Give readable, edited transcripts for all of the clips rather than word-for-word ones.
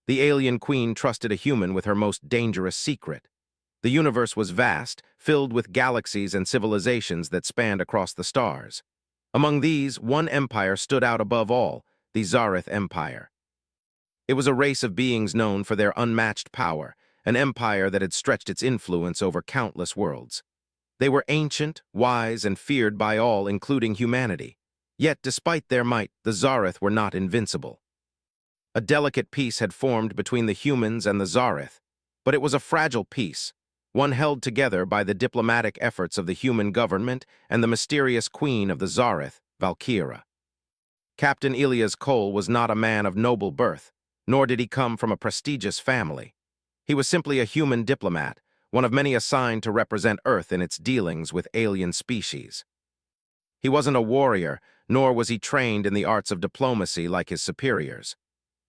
The alien queen trusted a human with her most dangerous secret. The universe was vast, filled with galaxies and civilizations that spanned across the stars. Among these, one empire stood out above all, the Zareth Empire. It was a race of beings known for their unmatched power, an empire that had stretched its influence over countless worlds. They were ancient, wise, and feared by all, including humanity. Yet, despite their might, the Zareth were not invincible. A delicate peace had formed between the humans and the Zareth, but it was a fragile peace, one held together by the diplomatic efforts of the human government and the mysterious queen of the Zareth, Valkyra. Captain Elias Cole was not a man of noble birth, nor did he come from a prestigious family. He was simply a human diplomat, one of many assigned to represent Earth in its dealings with alien species. He wasn't a warrior, nor was he trained in the arts of diplomacy like his superiors.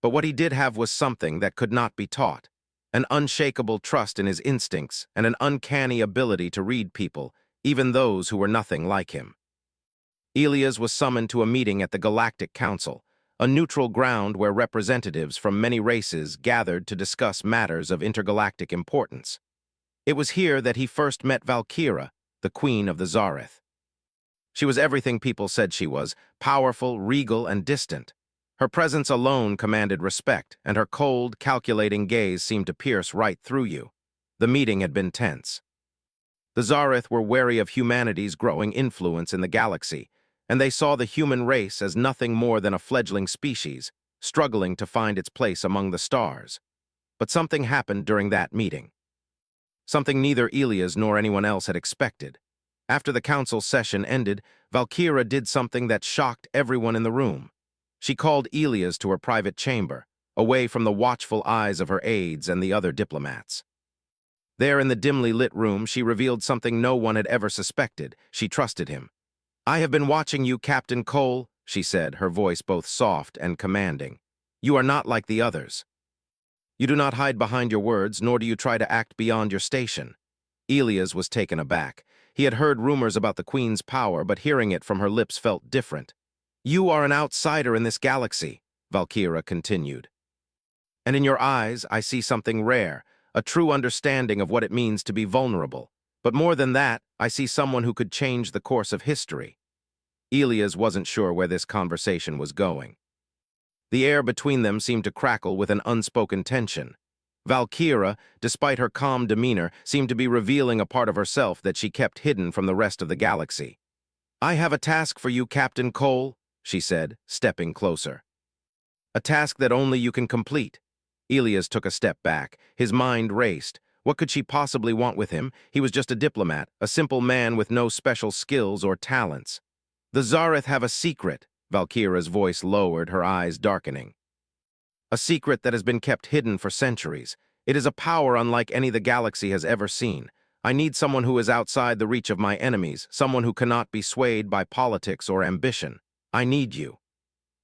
But what he did have was something that could not be taught, an unshakable trust in his instincts and an uncanny ability to read people, even those who were nothing like him. Elias was summoned to a meeting at the Galactic Council, a neutral ground where representatives from many races gathered to discuss matters of intergalactic importance. It was here that he first met Valkyra, the queen of the Zareth. She was everything people said she was, powerful, regal, and distant. Her presence alone commanded respect, and her cold, calculating gaze seemed to pierce right through you. The meeting had been tense. The Zareth were wary of humanity's growing influence in the galaxy, and they saw the human race as nothing more than a fledgling species, struggling to find its place among the stars. But something happened during that meeting. Something neither Elias nor anyone else had expected. After the council session ended, Valkyra did something that shocked everyone in the room. She called Elias to her private chamber, away from the watchful eyes of her aides and the other diplomats. There in the dimly lit room, she revealed something no one had ever suspected. She trusted him. "I have been watching you, Captain Cole," she said, her voice both soft and commanding. "You are not like the others. You do not hide behind your words, nor do you try to act beyond your station." Elias was taken aback. He had heard rumors about the Queen's power, but hearing it from her lips felt different. "You are an outsider in this galaxy," Valkyra continued. "And in your eyes, I see something rare, a true understanding of what it means to be vulnerable. But more than that, I see someone who could change the course of history." Elias wasn't sure where this conversation was going. The air between them seemed to crackle with an unspoken tension. Valkyra, despite her calm demeanor, seemed to be revealing a part of herself that she kept hidden from the rest of the galaxy. "I have a task for you, Captain Cole," she said, stepping closer. "A task that only you can complete." Elias took a step back. His mind raced. What could she possibly want with him? He was just a diplomat, a simple man with no special skills or talents. "The Zareth have a secret," Valkyra's voice lowered, her eyes darkening. "A secret that has been kept hidden for centuries. It is a power unlike any the galaxy has ever seen. I need someone who is outside the reach of my enemies, someone who cannot be swayed by politics or ambition. I need you."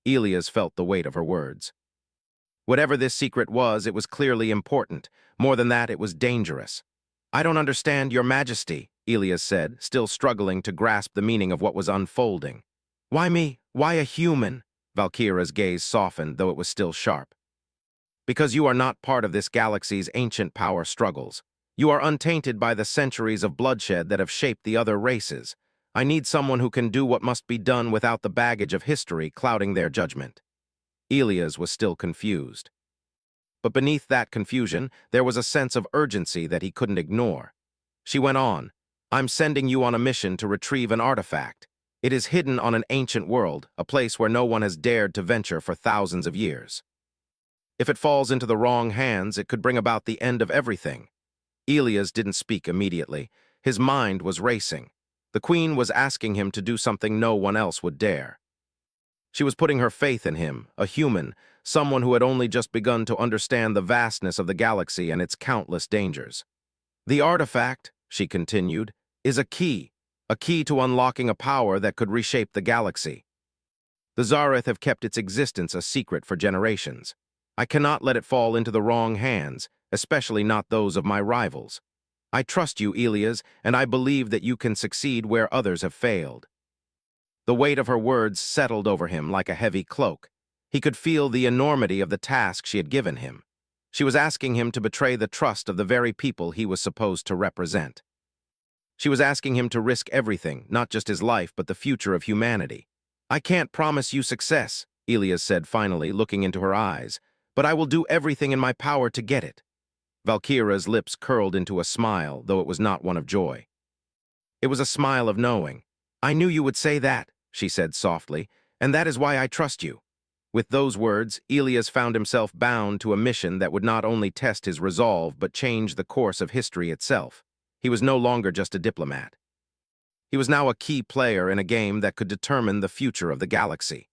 Elias felt the weight of her words. Whatever this secret was, it was clearly important. More than that, it was dangerous. "I don't understand, Your Majesty," Elias said, still struggling to grasp the meaning of what was unfolding. "Why me? Why a human?" Valkyra's gaze softened, though it was still sharp. "Because you are not part of this galaxy's ancient power struggles. You are untainted by the centuries of bloodshed that have shaped the other races. I need someone who can do what must be done without the baggage of history clouding their judgment." Elias was still confused. But beneath that confusion, there was a sense of urgency that he couldn't ignore. She went on, "I'm sending you on a mission to retrieve an artifact. It is hidden on an ancient world, a place where no one has dared to venture for thousands of years. If it falls into the wrong hands, it could bring about the end of everything." Elias didn't speak immediately. His mind was racing. The Queen was asking him to do something no one else would dare. She was putting her faith in him, a human, someone who had only just begun to understand the vastness of the galaxy and its countless dangers. "The artifact," she continued, "is a key to unlocking a power that could reshape the galaxy. The Zareth have kept its existence a secret for generations. I cannot let it fall into the wrong hands, especially not those of my rivals. I trust you, Elias, and I believe that you can succeed where others have failed." The weight of her words settled over him like a heavy cloak. He could feel the enormity of the task she had given him. She was asking him to betray the trust of the very people he was supposed to represent. She was asking him to risk everything, not just his life, but the future of humanity. "I can't promise you success," Elias said finally, looking into her eyes, "but I will do everything in my power to get it." Valkyra's lips curled into a smile, though it was not one of joy. It was a smile of knowing. "I knew you would say that," she said softly, "and that is why I trust you." With those words, Elias found himself bound to a mission that would not only test his resolve but change the course of history itself. He was no longer just a diplomat. He was now a key player in a game that could determine the future of the galaxy.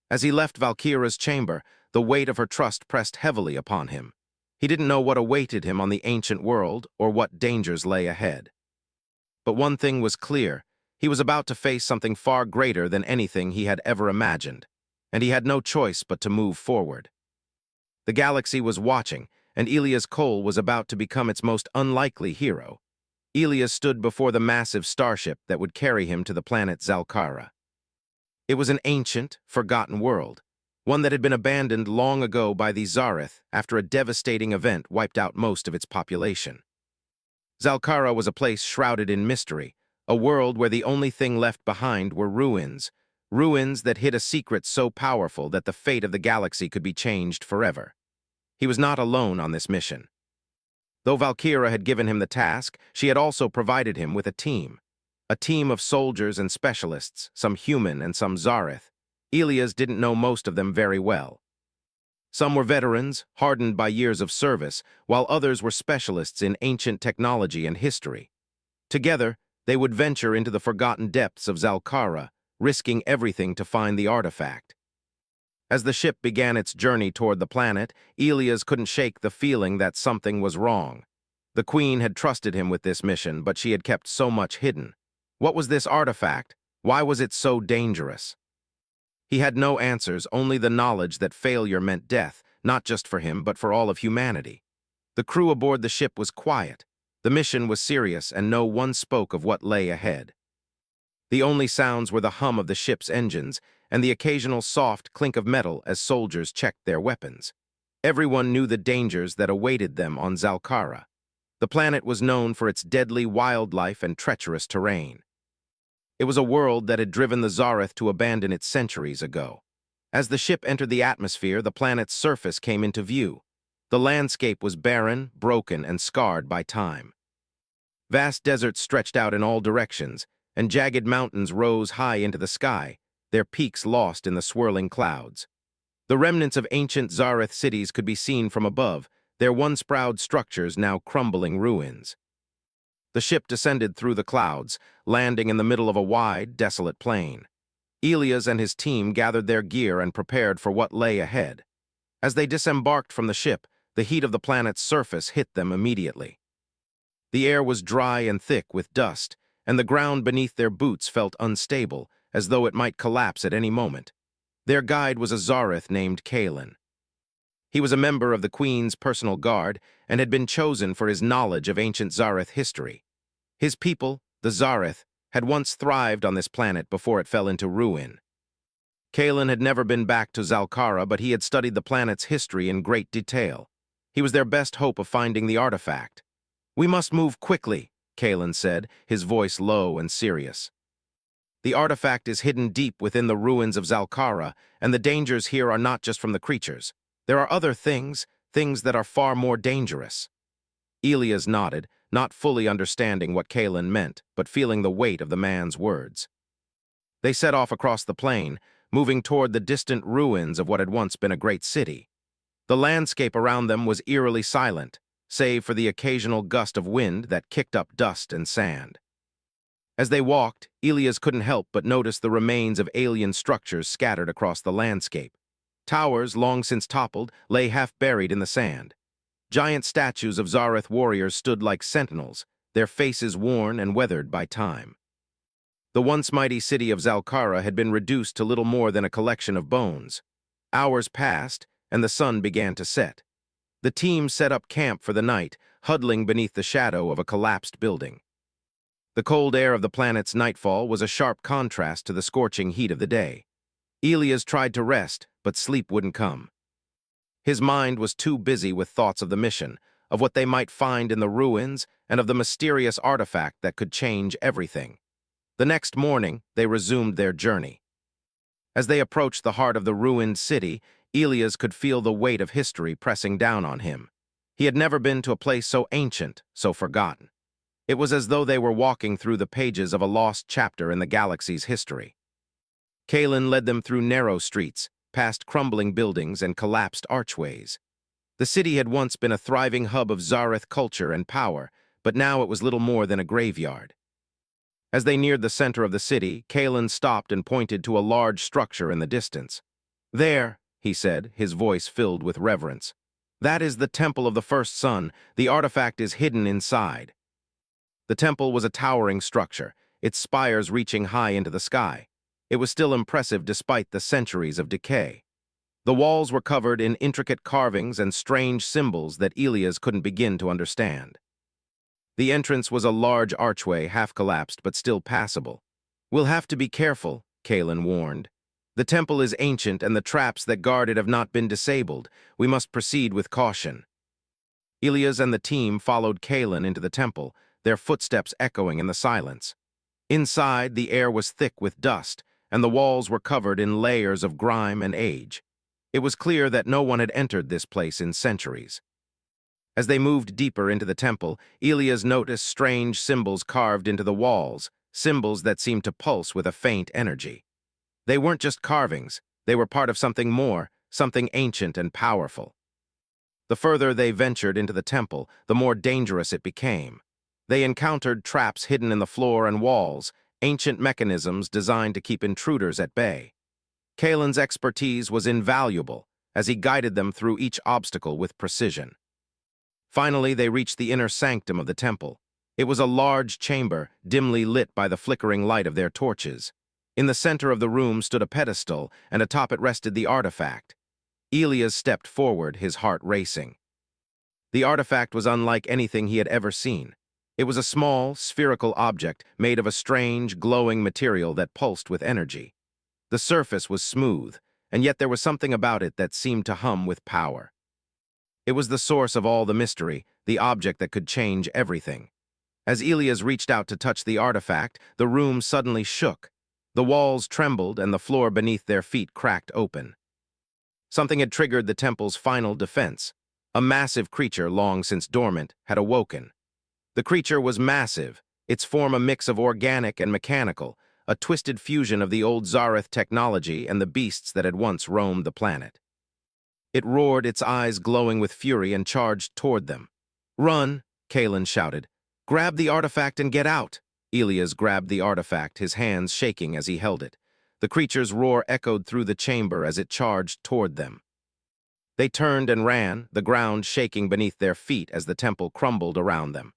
As he left Valkyra's chamber, the weight of her trust pressed heavily upon him. He didn't know what awaited him on the ancient world or what dangers lay ahead. But one thing was clear: he was about to face something far greater than anything he had ever imagined, and he had no choice but to move forward. The galaxy was watching, and Elias Cole was about to become its most unlikely hero. Elias stood before the massive starship that would carry him to the planet Zalkara. It was an ancient, forgotten world, one that had been abandoned long ago by the Zareth after a devastating event wiped out most of its population. Zalkara was a place shrouded in mystery, a world where the only thing left behind were ruins, ruins that hid a secret so powerful that the fate of the galaxy could be changed forever. He was not alone on this mission. Though Valkyra had given him the task, she had also provided him with a team of soldiers and specialists, some human and some Zareth. Elias didn't know most of them very well. Some were veterans, hardened by years of service, while others were specialists in ancient technology and history. Together, they would venture into the forgotten depths of Zalkara, risking everything to find the artifact. As the ship began its journey toward the planet, Elias couldn't shake the feeling that something was wrong. The Queen had trusted him with this mission, but she had kept so much hidden. What was this artifact? Why was it so dangerous? He had no answers, only the knowledge that failure meant death, not just for him, but for all of humanity. The crew aboard the ship was quiet. The mission was serious, and no one spoke of what lay ahead. The only sounds were the hum of the ship's engines and the occasional soft clink of metal as soldiers checked their weapons. Everyone knew the dangers that awaited them on Zalkara. The planet was known for its deadly wildlife and treacherous terrain. It was a world that had driven the Zareth to abandon it centuries ago. As the ship entered the atmosphere, the planet's surface came into view. The landscape was barren, broken, and scarred by time. Vast deserts stretched out in all directions, and jagged mountains rose high into the sky, their peaks lost in the swirling clouds. The remnants of ancient Zareth cities could be seen from above, their once proud structures now crumbling ruins. The ship descended through the clouds, landing in the middle of a wide, desolate plain. Elias and his team gathered their gear and prepared for what lay ahead. As they disembarked from the ship, the heat of the planet's surface hit them immediately. The air was dry and thick with dust, and the ground beneath their boots felt unstable, as though it might collapse at any moment. Their guide was a Zareth named Kalen. He was a member of the Queen's personal guard and had been chosen for his knowledge of ancient Zareth history. His people, the Zareth, had once thrived on this planet before it fell into ruin. Kalen had never been back to Zalkara, but he had studied the planet's history in great detail. He was their best hope of finding the artifact. "We must move quickly," Kalen said, his voice low and serious. "The artifact is hidden deep within the ruins of Zalkara, and the dangers here are not just from the creatures. There are other things that are far more dangerous." Elias nodded, not fully understanding what Kalen meant, but feeling the weight of the man's words. They set off across the plain, moving toward the distant ruins of what had once been a great city. The landscape around them was eerily silent, save for the occasional gust of wind that kicked up dust and sand. As they walked, Elias couldn't help but notice the remains of alien structures scattered across the landscape. Towers, long since toppled, lay half buried in the sand. Giant statues of Zareth warriors stood like sentinels, their faces worn and weathered by time. The once mighty city of Zalkara had been reduced to little more than a collection of bones. Hours passed, and the sun began to set. The team set up camp for the night, huddling beneath the shadow of a collapsed building. The cold air of the planet's nightfall was a sharp contrast to the scorching heat of the day. Elias tried to rest, but sleep wouldn't come. His mind was too busy with thoughts of the mission, of what they might find in the ruins, and of the mysterious artifact that could change everything. The next morning, they resumed their journey. As they approached the heart of the ruined city, Elias could feel the weight of history pressing down on him. He had never been to a place so ancient, so forgotten. It was as though they were walking through the pages of a lost chapter in the galaxy's history. Kalen led them through narrow streets, past crumbling buildings and collapsed archways. The city had once been a thriving hub of Zareth culture and power, but now it was little more than a graveyard. As they neared the center of the city, Kalen stopped and pointed to a large structure in the distance. "There," he said, his voice filled with reverence. "That is the Temple of the First Sun. The artifact is hidden inside." The temple was a towering structure, its spires reaching high into the sky. It was still impressive despite the centuries of decay. The walls were covered in intricate carvings and strange symbols that Elias couldn't begin to understand. The entrance was a large archway, half-collapsed but still passable. "We'll have to be careful," Kalen warned. "The temple is ancient and the traps that guard it have not been disabled. We must proceed with caution." Elias and the team followed Kalen into the temple, their footsteps echoing in the silence. Inside, the air was thick with dust, and the walls were covered in layers of grime and age. It was clear that no one had entered this place in centuries. As they moved deeper into the temple, Elias noticed strange symbols carved into the walls, symbols that seemed to pulse with a faint energy. They weren't just carvings, they were part of something more, something ancient and powerful. The further they ventured into the temple, the more dangerous it became. They encountered traps hidden in the floor and walls, ancient mechanisms designed to keep intruders at bay. Kalen's expertise was invaluable, as he guided them through each obstacle with precision. Finally, they reached the inner sanctum of the temple. It was a large chamber, dimly lit by the flickering light of their torches. In the center of the room stood a pedestal, and atop it rested the artifact. Elias stepped forward, his heart racing. The artifact was unlike anything he had ever seen. It was a small, spherical object made of a strange, glowing material that pulsed with energy. The surface was smooth, and yet there was something about it that seemed to hum with power. It was the source of all the mystery, the object that could change everything. As Elias reached out to touch the artifact, the room suddenly shook. The walls trembled and the floor beneath their feet cracked open. Something had triggered the temple's final defense. A massive creature, long since dormant, had awoken. The creature was massive, its form a mix of organic and mechanical, a twisted fusion of the old Zareth technology and the beasts that had once roamed the planet. It roared, its eyes glowing with fury, and charged toward them. "Run!" Kalen shouted. "Grab the artifact and get out!" Elias grabbed the artifact, his hands shaking as he held it. The creature's roar echoed through the chamber as it charged toward them. They turned and ran, the ground shaking beneath their feet as the temple crumbled around them.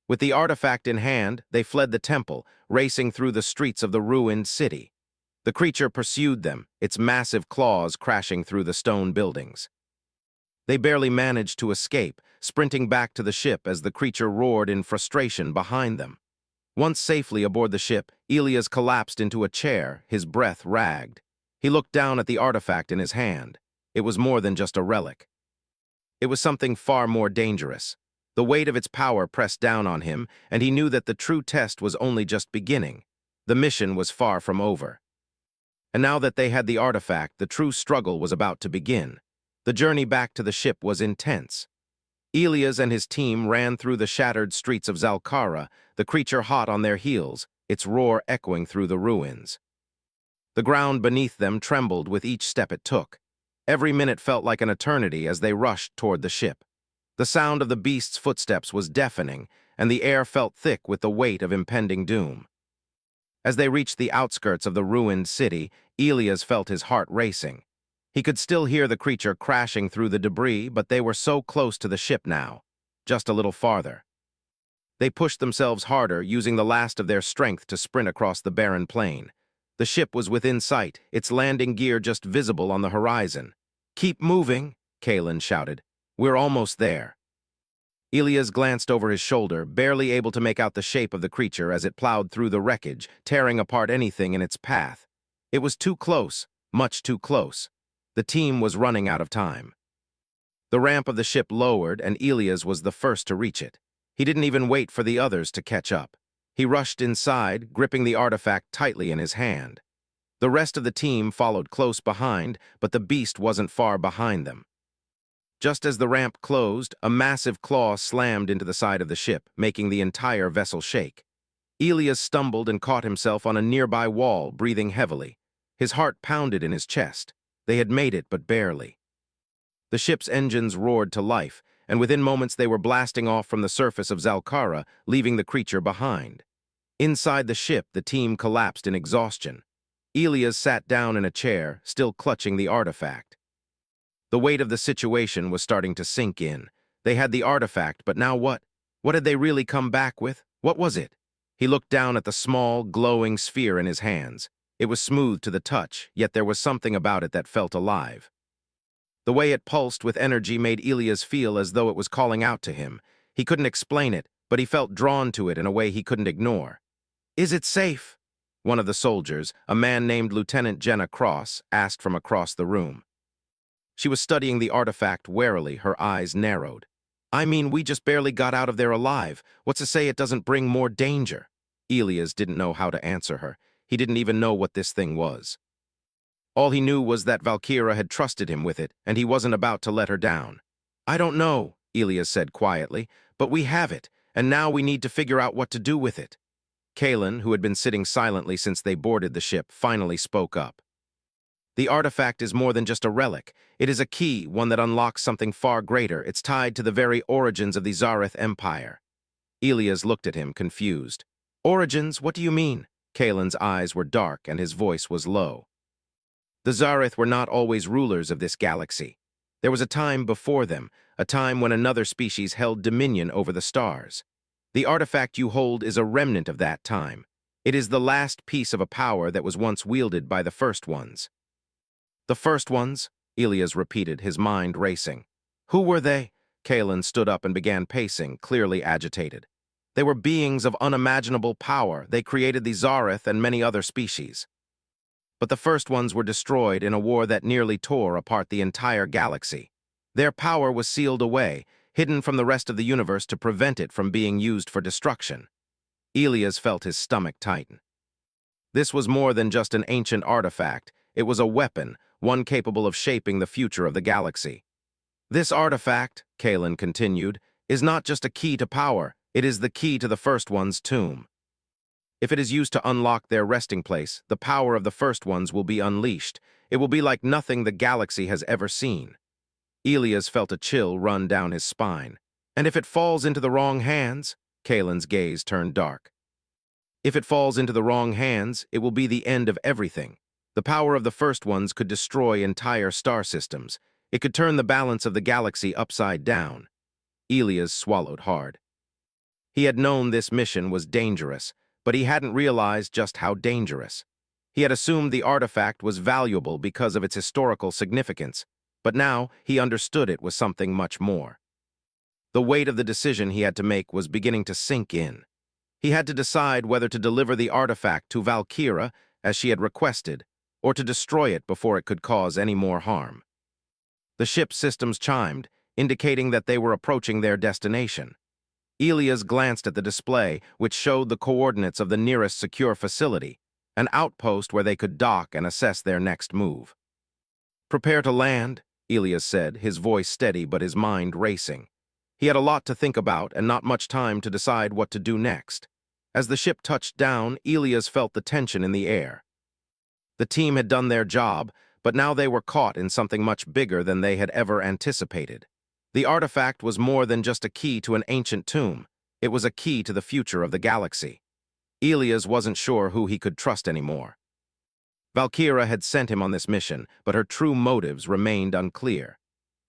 With the artifact in hand, they fled the temple, racing through the streets of the ruined city. The creature pursued them, its massive claws crashing through the stone buildings. They barely managed to escape, sprinting back to the ship as the creature roared in frustration behind them. Once safely aboard the ship, Elias collapsed into a chair, his breath ragged. He looked down at the artifact in his hand. It was more than just a relic. It was something far more dangerous. The weight of its power pressed down on him, and he knew that the true test was only just beginning. The mission was far from over. And now that they had the artifact, the true struggle was about to begin. The journey back to the ship was intense. Elias and his team ran through the shattered streets of Zalkara, the creature hot on their heels, its roar echoing through the ruins. The ground beneath them trembled with each step it took. Every minute felt like an eternity as they rushed toward the ship. The sound of the beast's footsteps was deafening, and the air felt thick with the weight of impending doom. As they reached the outskirts of the ruined city, Elias felt his heart racing. He could still hear the creature crashing through the debris, but they were so close to the ship now, just a little farther. They pushed themselves harder, using the last of their strength to sprint across the barren plain. The ship was within sight, its landing gear just visible on the horizon. "Keep moving," Kalen shouted. "We're almost there." Elias glanced over his shoulder, barely able to make out the shape of the creature as it plowed through the wreckage, tearing apart anything in its path. It was too close, much too close. The team was running out of time. The ramp of the ship lowered, and Elias was the first to reach it. He didn't even wait for the others to catch up. He rushed inside, gripping the artifact tightly in his hand. The rest of the team followed close behind, but the beast wasn't far behind them. Just as the ramp closed, a massive claw slammed into the side of the ship, making the entire vessel shake. Elias stumbled and caught himself on a nearby wall, breathing heavily. His heart pounded in his chest. They had made it, but barely. The ship's engines roared to life, and within moments they were blasting off from the surface of Zalkara, leaving the creature behind. Inside the ship, the team collapsed in exhaustion. Elias sat down in a chair, still clutching the artifact. The weight of the situation was starting to sink in. They had the artifact, but now what? What had they really come back with? What was it? He looked down at the small, glowing sphere in his hands. It was smooth to the touch, yet there was something about it that felt alive. The way it pulsed with energy made Elias feel as though it was calling out to him. He couldn't explain it, but he felt drawn to it in a way he couldn't ignore. "Is it safe?" One of the soldiers, a man named Lieutenant Jenna Cross, asked from across the room. She was studying the artifact warily, her eyes narrowed. "I mean, we just barely got out of there alive. What's to say it doesn't bring more danger?" Elias didn't know how to answer her. He didn't even know what this thing was. All he knew was that Valkyra had trusted him with it, and he wasn't about to let her down. "I don't know," Elias said quietly, "but we have it, and now we need to figure out what to do with it." Kalen, who had been sitting silently since they boarded the ship, finally spoke up. "The artifact is more than just a relic. It is a key, one that unlocks something far greater. It's tied to the very origins of the Zareth Empire." Elias looked at him, confused. "Origins? What do you mean?" Kalen's eyes were dark and his voice was low. "The Zareth were not always rulers of this galaxy. There was a time before them, a time when another species held dominion over the stars. The artifact you hold is a remnant of that time. It is the last piece of a power that was once wielded by the First Ones." "The First Ones?" Elias repeated, his mind racing. "Who were they?" Kalen stood up and began pacing, clearly agitated. "They were beings of unimaginable power. They created the Zareth and many other species. But the First Ones were destroyed in a war that nearly tore apart the entire galaxy. Their power was sealed away, hidden from the rest of the universe to prevent it from being used for destruction." Elias felt his stomach tighten. This was more than just an ancient artifact. It was a weapon, one capable of shaping the future of the galaxy. "This artifact," Kalen continued, "is not just a key to power. It is the key to the First One's tomb. If it is used to unlock their resting place, the power of the First Ones will be unleashed. It will be like nothing the galaxy has ever seen." Elias felt a chill run down his spine. "And if it falls into the wrong hands?" Kalen's gaze turned dark. "If it falls into the wrong hands, it will be the end of everything. The power of the First Ones could destroy entire star systems. It could turn the balance of the galaxy upside down." Elias swallowed hard. He had known this mission was dangerous, but he hadn't realized just how dangerous. He had assumed the artifact was valuable because of its historical significance, but now he understood it was something much more. The weight of the decision he had to make was beginning to sink in. He had to decide whether to deliver the artifact to Valkyra, as she had requested, or to destroy it before it could cause any more harm. The ship's systems chimed, indicating that they were approaching their destination. Elias glanced at the display, which showed the coordinates of the nearest secure facility, an outpost where they could dock and assess their next move. "Prepare to land," Elias said, his voice steady but his mind racing. He had a lot to think about and not much time to decide what to do next. As the ship touched down, Elias felt the tension in the air. The team had done their job, but now they were caught in something much bigger than they had ever anticipated. The artifact was more than just a key to an ancient tomb. It was a key to the future of the galaxy. Elias wasn't sure who he could trust anymore. Valkyra had sent him on this mission, but her true motives remained unclear.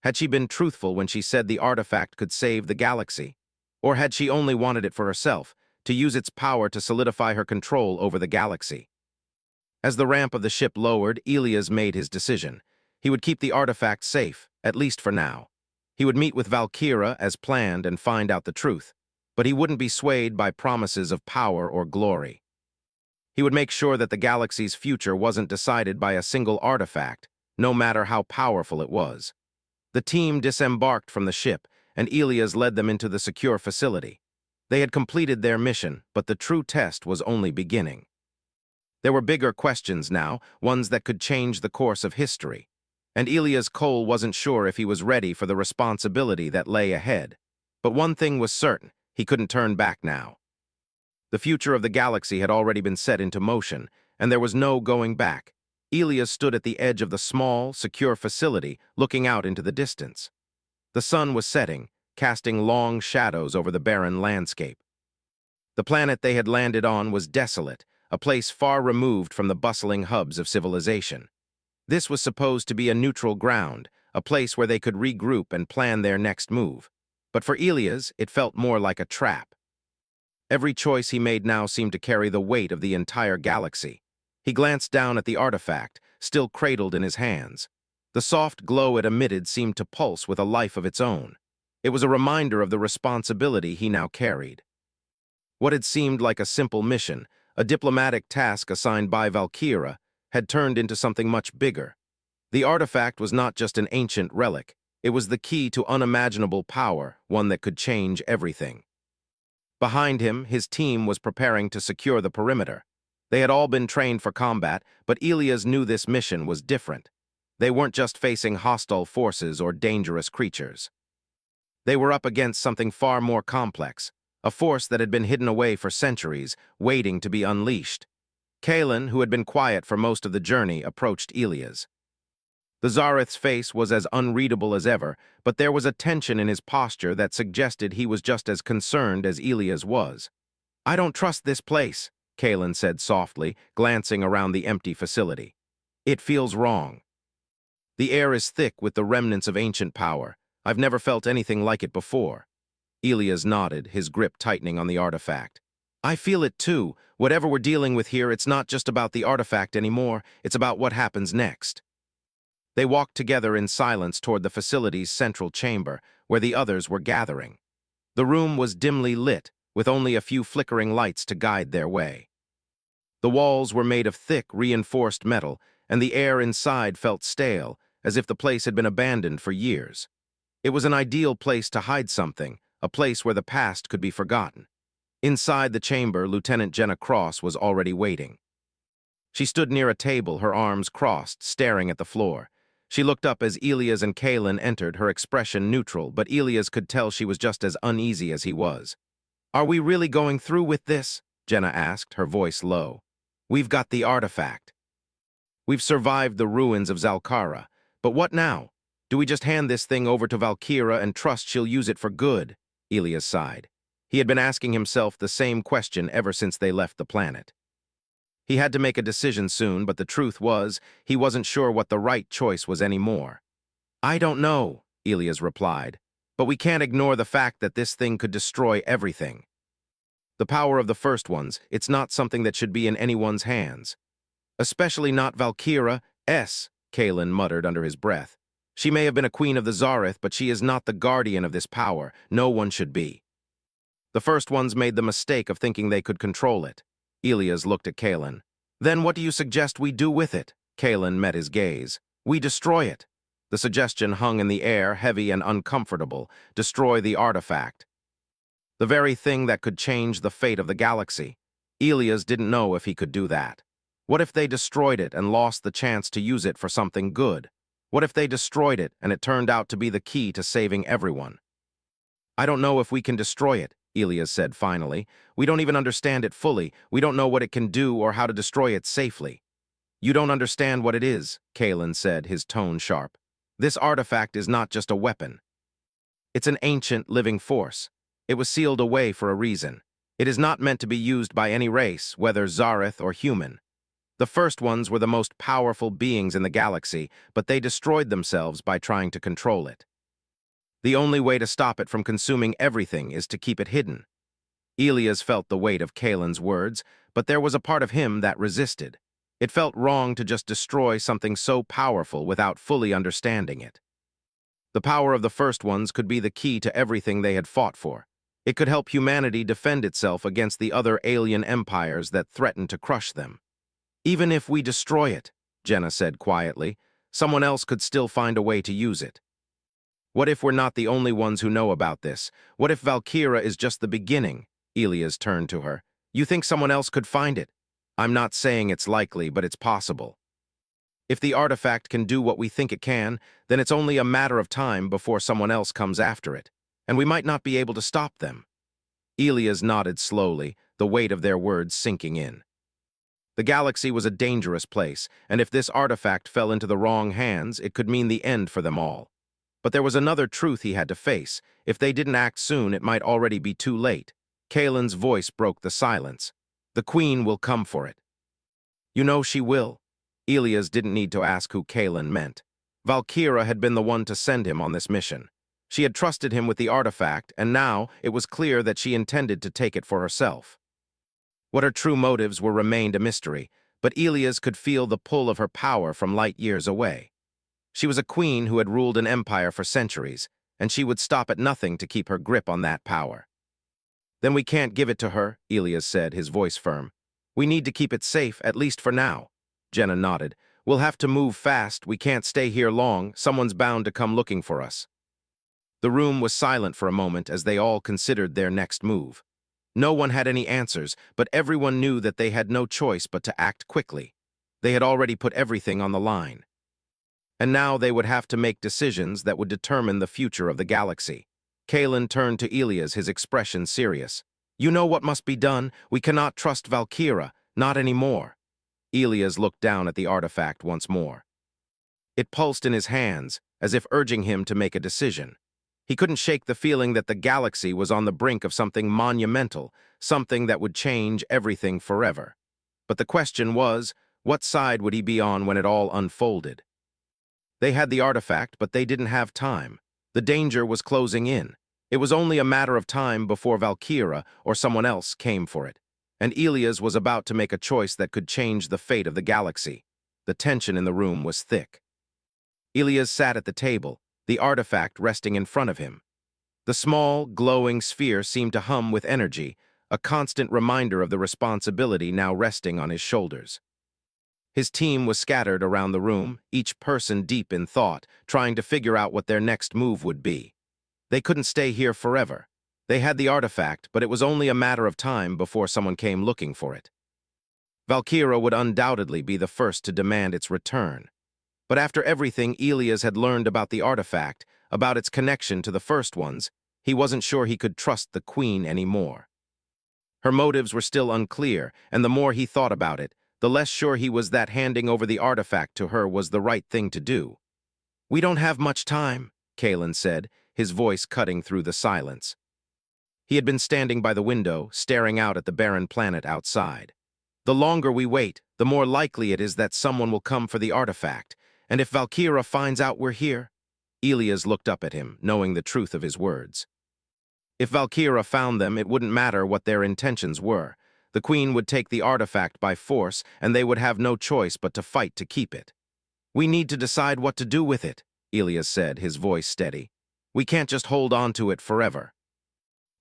Had she been truthful when she said the artifact could save the galaxy? Or had she only wanted it for herself, to use its power to solidify her control over the galaxy? As the ramp of the ship lowered, Elias made his decision. He would keep the artifact safe, at least for now. He would meet with Valkyra as planned and find out the truth, but he wouldn't be swayed by promises of power or glory. He would make sure that the galaxy's future wasn't decided by a single artifact, no matter how powerful it was. The team disembarked from the ship, and Elias led them into the secure facility. They had completed their mission, but the true test was only beginning. There were bigger questions now, ones that could change the course of history. And Elias Cole wasn't sure if he was ready for the responsibility that lay ahead. But one thing was certain, he couldn't turn back now. The future of the galaxy had already been set into motion, and there was no going back. Elias stood at the edge of the small, secure facility, looking out into the distance. The sun was setting, casting long shadows over the barren landscape. The planet they had landed on was desolate, a place far removed from the bustling hubs of civilization. This was supposed to be a neutral ground, a place where they could regroup and plan their next move. But for Elias, it felt more like a trap. Every choice he made now seemed to carry the weight of the entire galaxy. He glanced down at the artifact, still cradled in his hands. The soft glow it emitted seemed to pulse with a life of its own. It was a reminder of the responsibility he now carried. What had seemed like a simple mission, a diplomatic task assigned by Valkyra, had turned into something much bigger. The artifact was not just an ancient relic. It was the key to unimaginable power, one that could change everything. Behind him, his team was preparing to secure the perimeter. They had all been trained for combat, but Elias knew this mission was different. They weren't just facing hostile forces or dangerous creatures. They were up against something far more complex, a force that had been hidden away for centuries, waiting to be unleashed. Kalen, who had been quiet for most of the journey, approached Elias. The Zareth's face was as unreadable as ever, but there was a tension in his posture that suggested he was just as concerned as Elias was. "I don't trust this place," Kalen said softly, glancing around the empty facility. "It feels wrong. The air is thick with the remnants of ancient power. I've never felt anything like it before." Elias nodded, his grip tightening on the artifact. "I feel it too. Whatever we're dealing with here, it's not just about the artifact anymore, it's about what happens next." They walked together in silence toward the facility's central chamber, where the others were gathering. The room was dimly lit, with only a few flickering lights to guide their way. The walls were made of thick, reinforced metal, and the air inside felt stale, as if the place had been abandoned for years. It was an ideal place to hide something, a place where the past could be forgotten. Inside the chamber, Lieutenant Jenna Cross was already waiting. She stood near a table, her arms crossed, staring at the floor. She looked up as Elias and Kalen entered, her expression neutral, but Elias could tell she was just as uneasy as he was. "Are we really going through with this?" Jenna asked, her voice low. "We've got the artifact. We've survived the ruins of Zalkara. But what now? Do we just hand this thing over to Valkyra and trust she'll use it for good?" Elias sighed. He had been asking himself the same question ever since they left the planet. He had to make a decision soon, but the truth was, he wasn't sure what the right choice was anymore. "I don't know," Elias replied, "but we can't ignore the fact that this thing could destroy everything. The power of the First Ones, it's not something that should be in anyone's hands. Especially not Valkyra's," Kalen muttered under his breath. "She may have been a queen of the Zareth, but she is not the guardian of this power. No one should be." The First Ones made the mistake of thinking they could control it. Elias looked at Kalen. "Then what do you suggest we do with it?" Kalen met his gaze. "We destroy it." The suggestion hung in the air, heavy and uncomfortable. Destroy the artifact. The very thing that could change the fate of the galaxy. Elias didn't know if he could do that. What if they destroyed it and lost the chance to use it for something good? What if they destroyed it and it turned out to be the key to saving everyone? "I don't know if we can destroy it," Elias said finally. "We don't even understand it fully. We don't know what it can do or how to destroy it safely." "You don't understand what it is," Kalen said, his tone sharp. "This artifact is not just a weapon. It's an ancient, living force. It was sealed away for a reason. It is not meant to be used by any race, whether Zareth or human. The First Ones were the most powerful beings in the galaxy, but they destroyed themselves by trying to control it. The only way to stop it from consuming everything is to keep it hidden." Elias felt the weight of Kalen's words, but there was a part of him that resisted. It felt wrong to just destroy something so powerful without fully understanding it. The power of the First Ones could be the key to everything they had fought for. It could help humanity defend itself against the other alien empires that threatened to crush them. "Even if we destroy it," Jenna said quietly, "someone else could still find a way to use it." What if we're not the only ones who know about this? What if Valkyra is just the beginning? Elias turned to her. You think someone else could find it? I'm not saying it's likely, but it's possible. If the artifact can do what we think it can, then it's only a matter of time before someone else comes after it, and we might not be able to stop them. Elias nodded slowly, the weight of their words sinking in. The galaxy was a dangerous place, and if this artifact fell into the wrong hands, it could mean the end for them all. But there was another truth he had to face. If they didn't act soon, it might already be too late. Kalen's voice broke the silence. The Queen will come for it. You know she will. Elias didn't need to ask who Kalen meant. Valkyra had been the one to send him on this mission. She had trusted him with the artifact, and now it was clear that she intended to take it for herself. What her true motives were remained a mystery, but Elias could feel the pull of her power from light years away. She was a queen who had ruled an empire for centuries, and she would stop at nothing to keep her grip on that power. Then we can't give it to her, Elias said, his voice firm. We need to keep it safe, at least for now. Jenna nodded. We'll have to move fast. We can't stay here long. Someone's bound to come looking for us. The room was silent for a moment as they all considered their next move. No one had any answers, but everyone knew that they had no choice but to act quickly. They had already put everything on the line. And now they would have to make decisions that would determine the future of the galaxy. Kalen turned to Elias, his expression serious. You know what must be done. We cannot trust Valkyra, not anymore. Elias looked down at the artifact once more. It pulsed in his hands, as if urging him to make a decision. He couldn't shake the feeling that the galaxy was on the brink of something monumental, something that would change everything forever. But the question was, what side would he be on when it all unfolded? They had the artifact, but they didn't have time. The danger was closing in. It was only a matter of time before Valkyra or someone else came for it. And Elias was about to make a choice that could change the fate of the galaxy. The tension in the room was thick. Elias sat at the table, the artifact resting in front of him. The small, glowing sphere seemed to hum with energy, a constant reminder of the responsibility now resting on his shoulders. His team was scattered around the room, each person deep in thought, trying to figure out what their next move would be. They couldn't stay here forever. They had the artifact, but it was only a matter of time before someone came looking for it. Valkyra would undoubtedly be the first to demand its return. But after everything Elias had learned about the artifact, about its connection to the first ones, he wasn't sure he could trust the Queen anymore. Her motives were still unclear, and the more he thought about it, the less sure he was that handing over the artifact to her was the right thing to do. We don't have much time, Kalen said, his voice cutting through the silence. He had been standing by the window, staring out at the barren planet outside. The longer we wait, the more likely it is that someone will come for the artifact, and if Valkyra finds out we're here... Elias looked up at him, knowing the truth of his words. If Valkyra found them, it wouldn't matter what their intentions were. The Queen would take the artifact by force, and they would have no choice but to fight to keep it. We need to decide what to do with it, Elias said, his voice steady. We can't just hold on to it forever.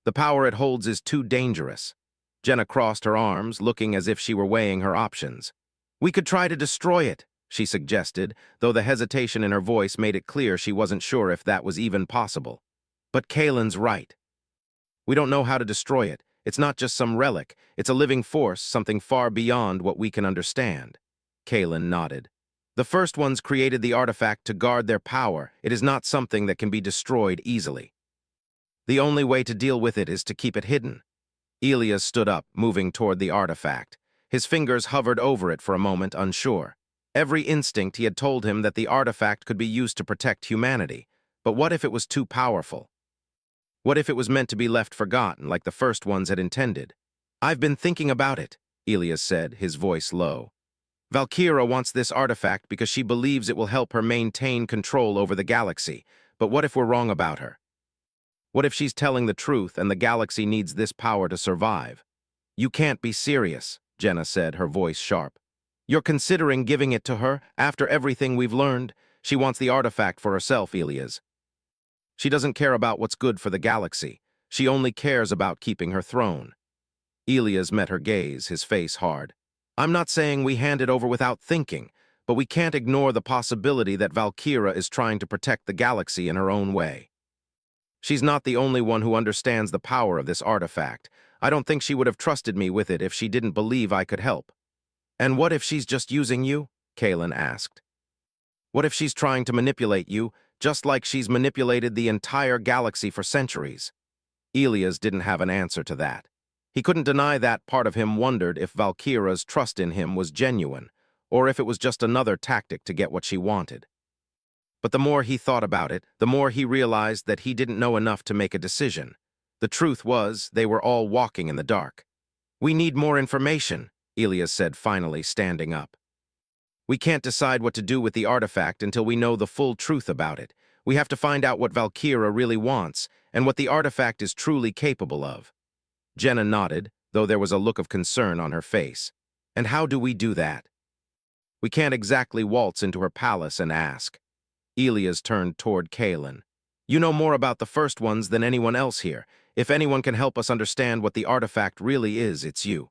The power it holds is too dangerous. Jenna crossed her arms, looking as if she were weighing her options. We could try to destroy it, she suggested, though the hesitation in her voice made it clear she wasn't sure if that was even possible. But Kalen's right. We don't know how to destroy it. It's not just some relic. It's a living force, something far beyond what we can understand. Kalen nodded. The first ones created the artifact to guard their power. It is not something that can be destroyed easily. The only way to deal with it is to keep it hidden. Elias stood up, moving toward the artifact. His fingers hovered over it for a moment, unsure. Every instinct he had told him that the artifact could be used to protect humanity. But what if it was too powerful? What if it was meant to be left forgotten, like the first ones had intended? I've been thinking about it, Elias said, his voice low. Valkyra wants this artifact because she believes it will help her maintain control over the galaxy. But what if we're wrong about her? What if she's telling the truth and the galaxy needs this power to survive? You can't be serious, Jenna said, her voice sharp. You're considering giving it to her after everything we've learned? She wants the artifact for herself, Elias. She doesn't care about what's good for the galaxy. She only cares about keeping her throne. Elias met her gaze, his face hard. I'm not saying we hand it over without thinking, but we can't ignore the possibility that Valkyra is trying to protect the galaxy in her own way. She's not the only one who understands the power of this artifact. I don't think she would have trusted me with it if she didn't believe I could help. And what if she's just using you? Kalen asked. What if she's trying to manipulate you, just like she's manipulated the entire galaxy for centuries? Elias didn't have an answer to that. He couldn't deny that part of him wondered if Valkyra's trust in him was genuine, or if it was just another tactic to get what she wanted. But the more he thought about it, the more he realized that he didn't know enough to make a decision. The truth was, they were all walking in the dark. "We need more information," Elias said, finally standing up. "We can't decide what to do with the artifact until we know the full truth about it. We have to find out what Valkyra really wants, and what the artifact is truly capable of." Jenna nodded, though there was a look of concern on her face. "And how do we do that?" "We can't exactly waltz into her palace and ask." Elias turned toward Kalen. "You know more about the first ones than anyone else here. If anyone can help us understand what the artifact really is, it's you."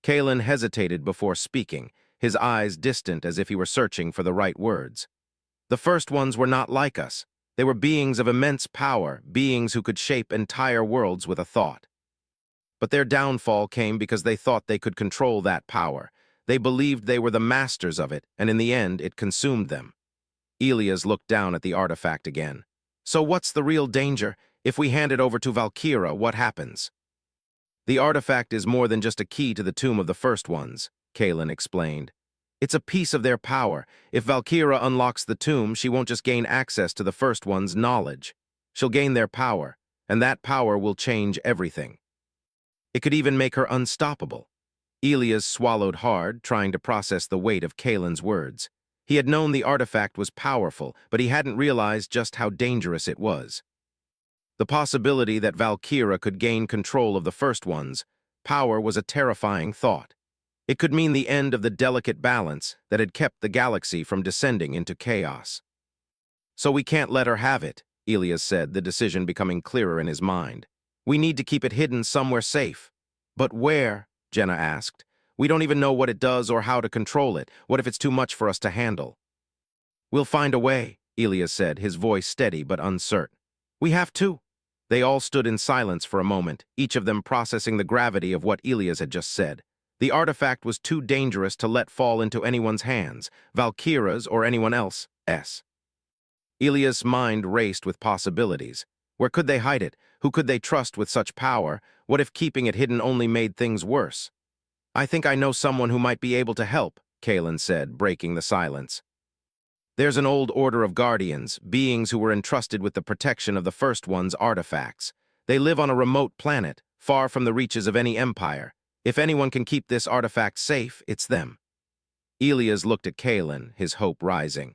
Kalen hesitated before speaking, his eyes distant as if he were searching for the right words. "The first ones were not like us. They were beings of immense power, beings who could shape entire worlds with a thought. But their downfall came because they thought they could control that power. They believed they were the masters of it, and in the end, it consumed them." Elias looked down at the artifact again. "So what's the real danger? If we hand it over to Valkyra, what happens?" "The artifact is more than just a key to the tomb of the first ones," Kalen explained. "It's a piece of their power. If Valkyra unlocks the tomb, she won't just gain access to the first one's knowledge. She'll gain their power, and that power will change everything. It could even make her unstoppable." Elias swallowed hard, trying to process the weight of Kalen's words. He had known the artifact was powerful, but he hadn't realized just how dangerous it was. The possibility that Valkyra could gain control of the first one's power was a terrifying thought. It could mean the end of the delicate balance that had kept the galaxy from descending into chaos. "So we can't let her have it," Elias said, the decision becoming clearer in his mind. "We need to keep it hidden somewhere safe." "But where?" Jenna asked. "We don't even know what it does or how to control it. What if it's too much for us to handle?" "We'll find a way," Elias said, his voice steady but uncertain. "We have to." They all stood in silence for a moment, each of them processing the gravity of what Elias had just said. The artifact was too dangerous to let fall into anyone's hands, Valkyra's or anyone else's. Elias' mind raced with possibilities. Where could they hide it? Who could they trust with such power? What if keeping it hidden only made things worse? "I think I know someone who might be able to help," Kalen said, breaking the silence. "There's an old order of guardians, beings who were entrusted with the protection of the first one's artifacts. They live on a remote planet, far from the reaches of any empire. If anyone can keep this artifact safe, it's them." Elias looked at Kalen, his hope rising.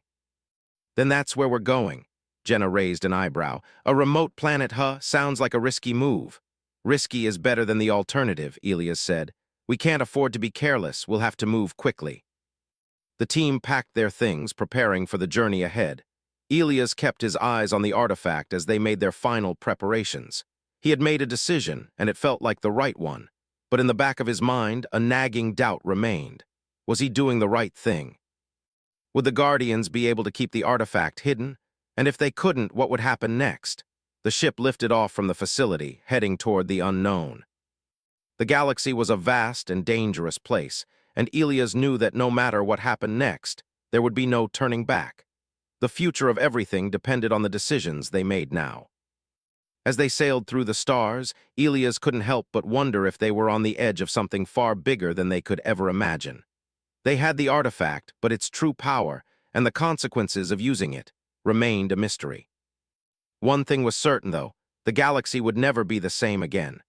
"Then that's where we're going." Jenna raised an eyebrow. "A remote planet, huh? Sounds like a risky move." "Risky is better than the alternative," Elias said. "We can't afford to be careless. We'll have to move quickly." The team packed their things, preparing for the journey ahead. Elias kept his eyes on the artifact as they made their final preparations. He had made a decision, and it felt like the right one. But in the back of his mind, a nagging doubt remained. Was he doing the right thing? Would the Guardians be able to keep the artifact hidden? And if they couldn't, what would happen next? The ship lifted off from the facility, heading toward the unknown. The galaxy was a vast and dangerous place, and Elias knew that no matter what happened next, there would be no turning back. The future of everything depended on the decisions they made now. As they sailed through the stars, Elias couldn't help but wonder if they were on the edge of something far bigger than they could ever imagine. They had the artifact, but its true power, and the consequences of using it, remained a mystery. One thing was certain, though: the galaxy would never be the same again.